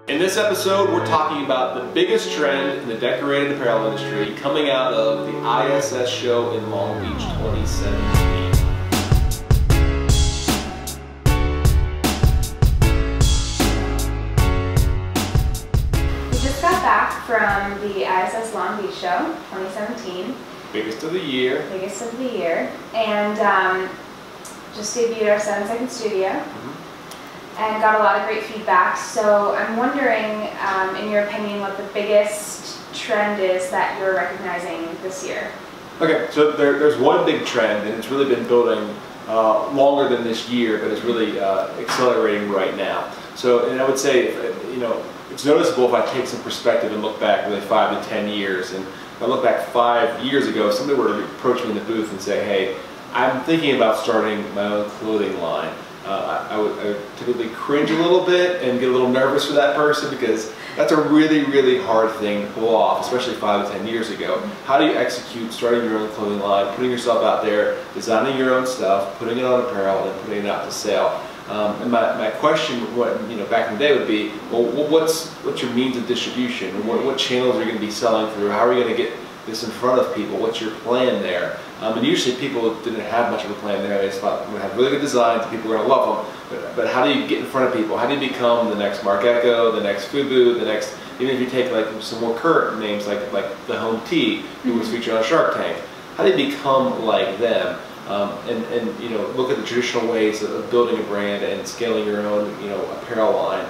In this episode, we're talking about the biggest trend in the decorated apparel industry coming out of the ISS show in Long Beach 2017. We just got back from the ISS Long Beach show 2017. Biggest of the year. Biggest of the year. And just debuted our 7-second studio. And got a lot of great feedback. So I'm wondering, in your opinion, what the biggest trend is that you're recognizing this year? Okay, so there's one big trend, and it's really been building longer than this year, but it's really accelerating right now. So, and I would say, it's noticeable if I take some perspective and look back really 5 to 10 years. And if I look back 5 years ago, somebody were to approach me in the booth and say, hey, I'm thinking about starting my own clothing line. I would typically cringe a little bit and get a little nervous for that person, because that's a really, really hard thing to pull off, especially 5 to 10 years ago. How do you execute starting your own clothing line, putting yourself out there, designing your own stuff, putting it on apparel, and putting it out to sale? And my question, back in the day would be, well, what's your means of distribution? What channels are you going to be selling through? How are you going to get this in front of people? What's your plan there? And usually people didn't have much of a plan there. They just thought, I'm going to have really good designs and people are going to love them. But how do you get in front of people? How do you become the next Marc Ecko, the next Fubu, the next, even if you take like some more current names like the Home Tee, who was featured on Shark Tank, how do you become like them? And look at the traditional ways of building a brand and scaling your own apparel line.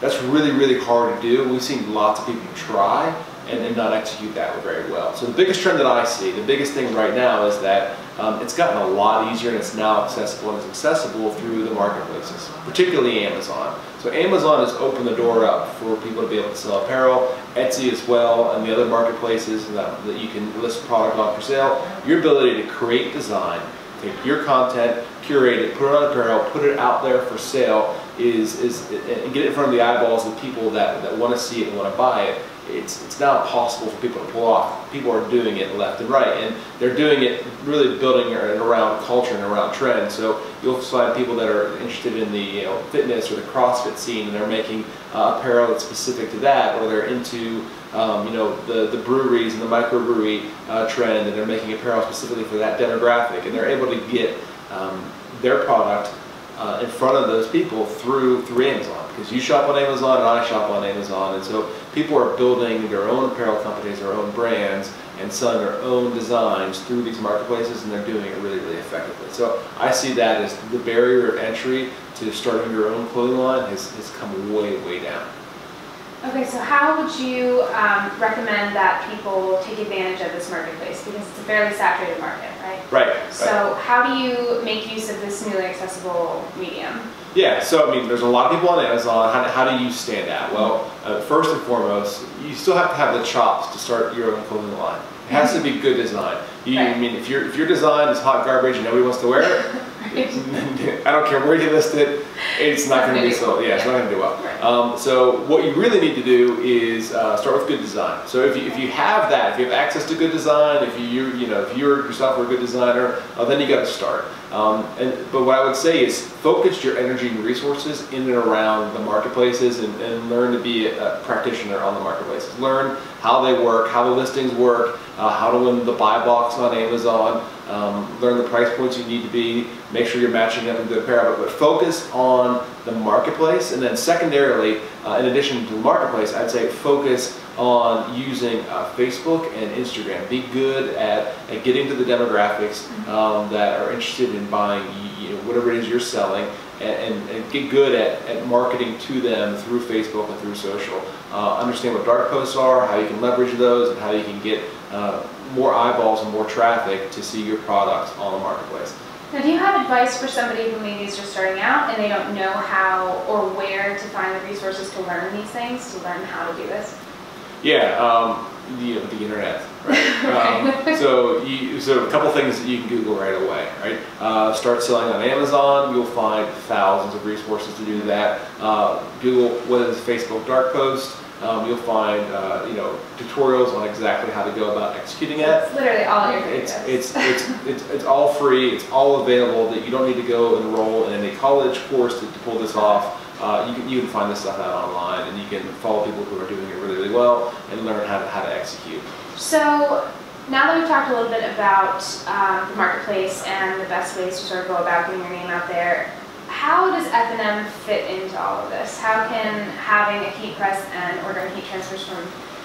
That's really, really hard to do. We've seen lots of people try and not execute that very well. So the biggest trend that I see, the biggest thing right now is that it's gotten a lot easier, and it's now accessible, and it's accessible through the marketplaces, particularly Amazon. So Amazon has opened the door up for people to be able to sell apparel, Etsy as well, and the other marketplaces that you can list product on for sale. Your ability to create design, take your content, curate it, put it on apparel, put it out there for sale, and get it in front of the eyeballs of people that want to see it and want to buy it. It's now possible for people to pull off. People are doing it left and right, and they're doing it really building around culture and around trends. So you'll find people that are interested in the fitness or the CrossFit scene, and they're making apparel that's specific to that, or they're into the breweries and the microbrewery trend, and they're making apparel specifically for that demographic, and they're able to get their product in front of those people through Amazon, because you shop on Amazon and I shop on Amazon, and so people are building their own apparel companies, their own brands, and selling their own designs through these marketplaces, and they're doing it really, really effectively. So I see that as the barrier of entry to starting your own clothing line has come way, way down. Okay, so how would you recommend that people take advantage of this marketplace? Because it's a fairly saturated market, right? Right. So how do you make use of this newly accessible medium? Yeah, so there's a lot of people on Amazon. How do you stand out? Well, first and foremost, you still have to have the chops to start your own clothing line. It has to be good design. If your design is hot garbage and nobody wants to wear it, I don't care where you list it, it's not going to be sold. Yeah, it's not going to do well. Right. So what you really need to do is start with good design. So if you have that, if you have access to good design, if you yourself are a good designer, then you got to start. But what I would say is focus your energy and resources in and around the marketplaces, and learn to be a practitioner on the marketplaces. Learn how they work, how the listings work, how to win the buy box on Amazon, learn the price points you need to be, make sure you're matching up into apparel, but focus on the marketplace. And then secondarily, in addition to the marketplace, I'd say focus on using Facebook and Instagram. Be good at getting to the demographics that are interested in buying whatever it is you're selling, and get good at marketing to them through Facebook and through social. Understand what dark posts are, how you can leverage those, and how you can get more eyeballs and more traffic to see your products on the marketplace. Now, do you have advice for somebody who maybe is just starting out and they don't know how or where to find the resources to learn these things, to learn how to do this? Yeah, the internet, right? So a couple things that you can Google right away, right? Start selling on Amazon. You'll find thousands of resources to do that. Google what is Facebook dark post. You'll find tutorials on exactly how to go about executing it. It's literally all at your fingertips. It's all free. It's all available. That you don't need to go enroll in any college course to pull this off. you can find this stuff out online, and you can follow people who are doing it really, really well and learn how to execute. So now that we've talked a little bit about the marketplace and the best ways to sort of go about getting your name out there, how does F&M fit into all of this? How can having a heat press and ordering heat transfers from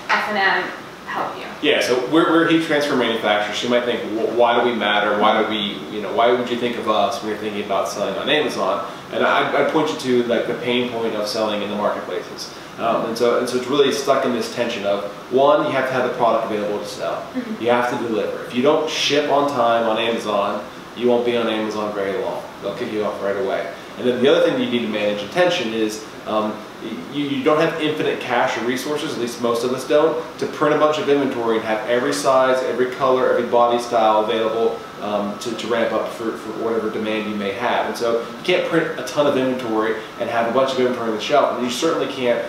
F&M help you? Yeah, so we're a heat transfer manufacturer. So you might think, why do we matter? Why would you think of us when you're thinking about selling on Amazon? And I'd point you to like the pain point of selling in the marketplaces. And so it's really stuck in this tension of, one, you have to have the product available to sell. You have to deliver. If you don't ship on time on Amazon, you won't be on Amazon very long. They'll kick you off right away. And then the other thing that you need to manage attention is you don't have infinite cash or resources, at least most of us don't, to print a bunch of inventory and have every size, every color, every body style available to ramp up for whatever demand you may have. And so you can't print a ton of inventory and have a bunch of inventory on the shelf, and you certainly can't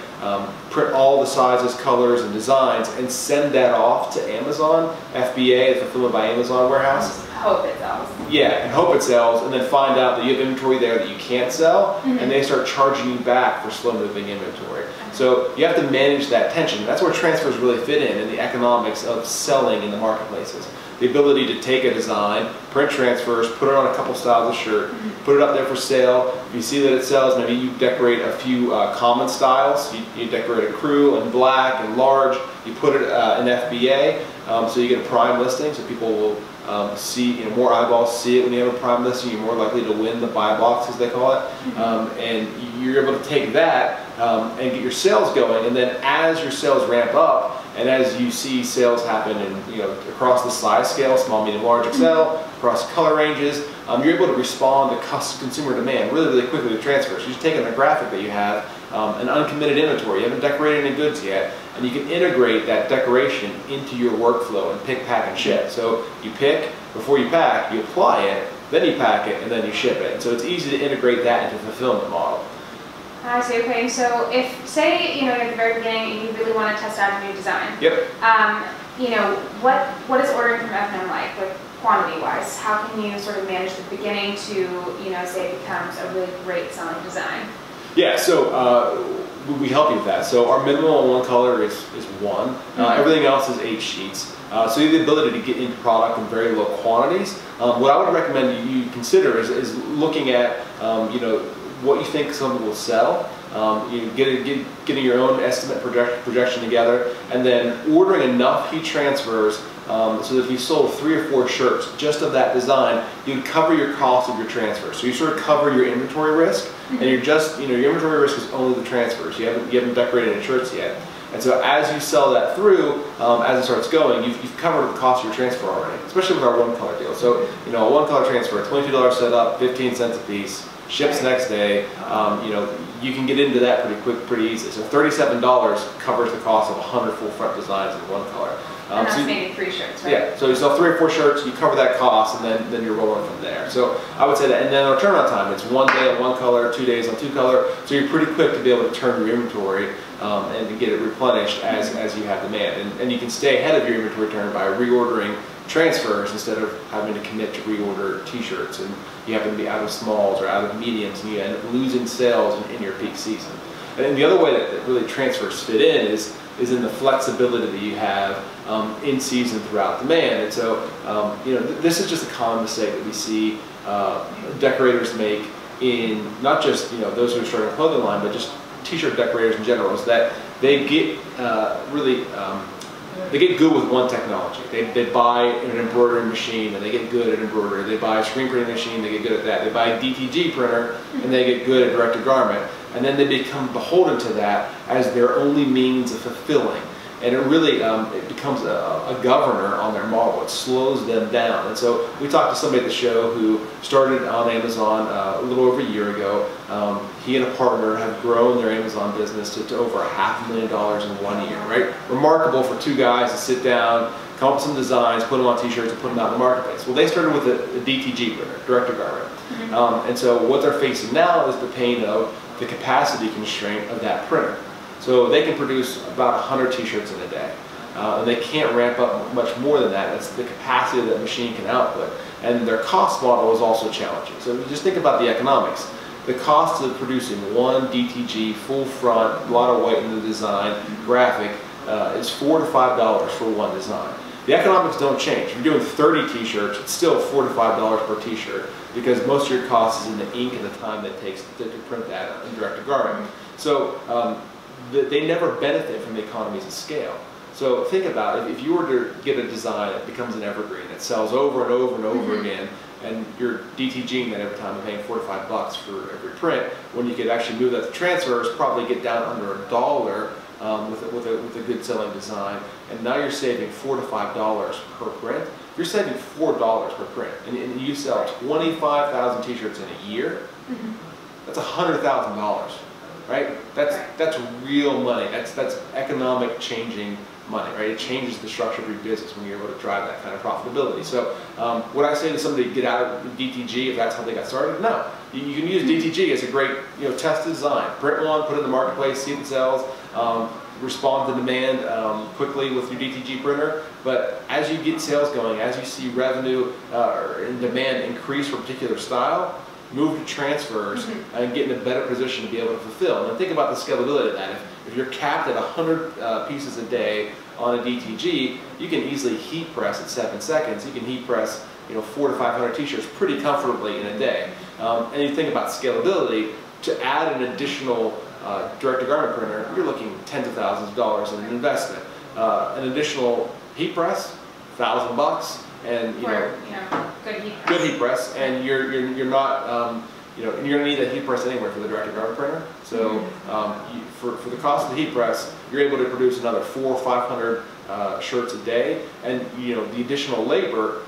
print all the sizes, colors, and designs and send that off to Amazon, FBA, the Fulfillment by Amazon warehouse. Hope it sells. Yeah, and hope it sells, and then find out that you have inventory there that you can't sell, and they start charging you back for slow-moving inventory. So you have to manage that tension. That's where transfers really fit in the economics of selling in the marketplaces. The ability to take a design, print transfers, put it on a couple styles of shirt, put it up there for sale. If you see that it sells, maybe you decorate a few common styles. You decorate a crew in black and large. You put it in FBA, so you get a prime listing, so people will see, more eyeballs see it when you have a prime listing. You're more likely to win the buy box, as they call it, and you're able to take that and get your sales going. And then as your sales ramp up, and as you see sales happen in, across the size scale, small, medium, large, XL, across color ranges, you're able to respond to consumer demand really, really quickly with transfers. You're just taking the graphic that you have, an uncommitted inventory, you haven't decorated any goods yet, and you can integrate that decoration into your workflow and pick, pack, and ship. So you pick, before you pack, you apply it, then you pack it, and then you ship it. And so it's easy to integrate that into a fulfillment model. I see. Okay, so if, say, at the very beginning, you really want to test out a new design. Yep. What is ordering from F&M like quantity-wise? How can you sort of manage the beginning to, say it becomes a really great selling design? Yeah, so we help you with that. So our minimum on one color is one. Everything else is 8 sheets. So you have the ability to get into product in very low quantities. What I would recommend you consider is looking at, what you think someone will sell, getting your own estimate projection together, and then ordering enough heat transfers so that if you sold 3 or 4 shirts just of that design, you would cover your cost of your transfer. So you sort of cover your inventory risk, and you're just, your inventory risk is only the transfers. You haven't decorated any shirts yet. And so as you sell that through, as it starts going, you've covered the cost of your transfer already, especially with our one color deal. So, a one color transfer, $22 setup, 15 cents a piece, ships next day. You can get into that pretty quick, pretty easily. So $37 covers the cost of 100 full front designs in one color. And that's maybe 3 shirts, right? Yeah, so you sell 3 or 4 shirts, you cover that cost, and then you're rolling from there. So I would say that, and then our turnaround time, it's 1 day on one color, 2 days on 2 color, so you're pretty quick to be able to turn your inventory and to get it replenished as you have demand. And you can stay ahead of your inventory turn by reordering transfers instead of having to commit to reorder t-shirts, and you happen to be out of smalls or out of mediums, and you end up losing sales in your peak season. And the other way that really transfers fit in is in the flexibility that you have in season throughout demand. And so, this is just a common mistake that we see decorators make in not just those who are starting a clothing line, but just t-shirt decorators in general, is that they get they get good with one technology. They buy an embroidery machine and they get good at embroidery. They buy a screen printing machine, they get good at that. They buy a DTG printer and they get good at direct-to-garment. And then they become beholden to that as their only means of fulfilling. And it really it becomes a governor on their model. It slows them down. And so we talked to somebody at the show who started on Amazon a little over a year ago. He and a partner have grown their Amazon business to over $500,000 in 1 year, right? Remarkable for 2 guys to sit down, come up with some designs, put them on t-shirts, and put them out in the marketplace. Well, they started with a DTG printer, direct-to-garment. And so what they're facing now is the pain of the capacity constraint of that printer. So they can produce about 100 t-shirts in a day. And they can't ramp up much more than that. That's the capacity that machine can output. And their cost model is also challenging. So just think about the economics. the cost of producing one DTG full front, a lot of white in the design, graphic, is $4 to $5 for one design. The economics don't change. If you're doing 30 t-shirts, it's still $4 to $5 per t-shirt because most of your cost is in the ink and the time that it takes to print that in direct to garment. So they never benefit from the economies of scale. So think about it, if you were to get a design that becomes an evergreen, that sells over and over and over again, and you're DTGing that every time and paying $4 to $5 for every print, when you could actually move that to transfers, probably get down under $1 with a good selling design, and now you're saving $4 to $5 per print. You're saving $4 per print, and you sell 25,000 t-shirts in a year. That's $100,000, right? That's real money. That's economic changing money, right? It changes the structure of your business when you're able to drive that kind of profitability. So would I say to somebody to get out of DTG if that's how they got started? No. You can use DTG as a great test design. Print one, put it in the marketplace, see if it sells, respond to demand quickly with your DTG printer. But as you get sales going, as you see revenue and demand increase for a particular style, move to transfers and get in a better position to be able to fulfill. And think about the scalability of that. If you're capped at 100 pieces a day on a DTG, you can easily heat press at 7 seconds. You can heat press 400 to 500 t-shirts pretty comfortably in a day. And you think about scalability, to add an additional direct-to-garment printer, you're looking tens of thousands of dollars in an investment. An additional heat press, $1,000, and good heat press, and you're not you're going to need a heat press anyway for the direct-to-garment printer. So for the cost of the heat press, you're able to produce another 400 or 500 shirts a day, and the additional labor,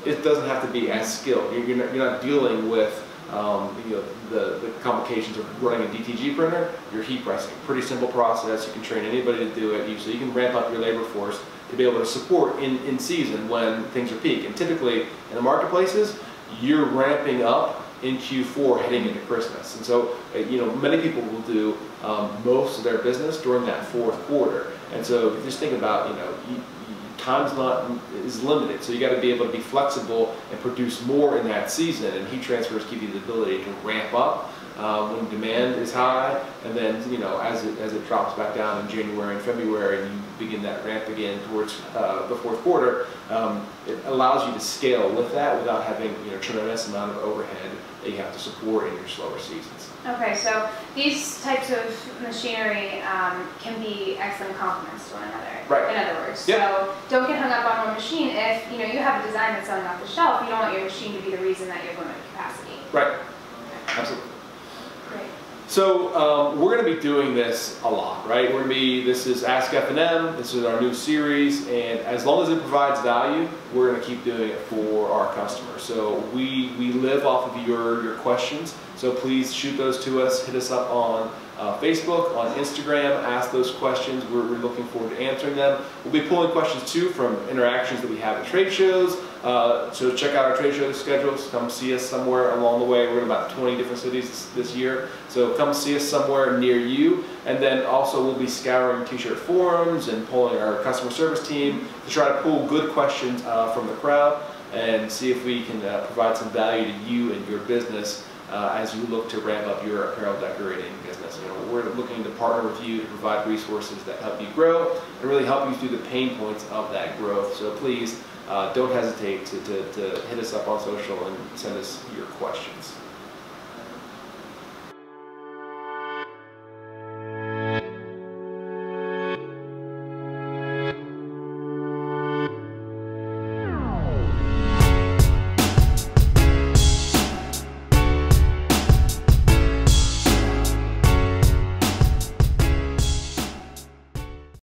it doesn't have to be as skilled. You're not dealing with the complications of running a DTG printer. You're heat pressing. Pretty simple process. You can train anybody to do it. So you can ramp up your labor force to be able to support in season when things are peak. And typically in the marketplaces, you're ramping up in Q4 heading into Christmas. And so many people will do most of their business during that fourth quarter. And so just think about time's is limited, so you got to be able to be flexible and produce more in that season. And heat transfers give you the ability to ramp up when demand is high, and then as it drops back down in January and February, and you begin that ramp again towards the fourth quarter. It allows you to scale with that without having tremendous amount of overhead that you have to support in your slower seasons. Okay, so these types of machinery can be excellent complements to one another. Right. In other words, yep. So don't get hung up on one machine. If you have a design that's selling off the shelf, you don't want your machine to be the reason that you have limited capacity. Right. Okay. Absolutely. Great. So we're going to be doing this a lot, right? This is Ask F&M, this is our new series, and as long as it provides value, we're going to keep doing it for our customers. So we live off of your questions, so please shoot those to us, hit us up on Facebook, on Instagram, ask those questions. We're looking forward to answering them. We'll be pulling questions too from interactions that we have at trade shows. So check out our trade show schedules. Come see us somewhere along the way. We're in about 20 different cities this year. So come see us somewhere near you. And then also we'll be scouring t-shirt forums and polling our customer service team to try to pull good questions from the crowd and see if we can provide some value to you and your business as you look to ramp up your apparel decorating business. We're looking to partner with you to provide resources that help you grow and really help you through the pain points of that growth. So please don't hesitate to hit us up on social and send us your questions.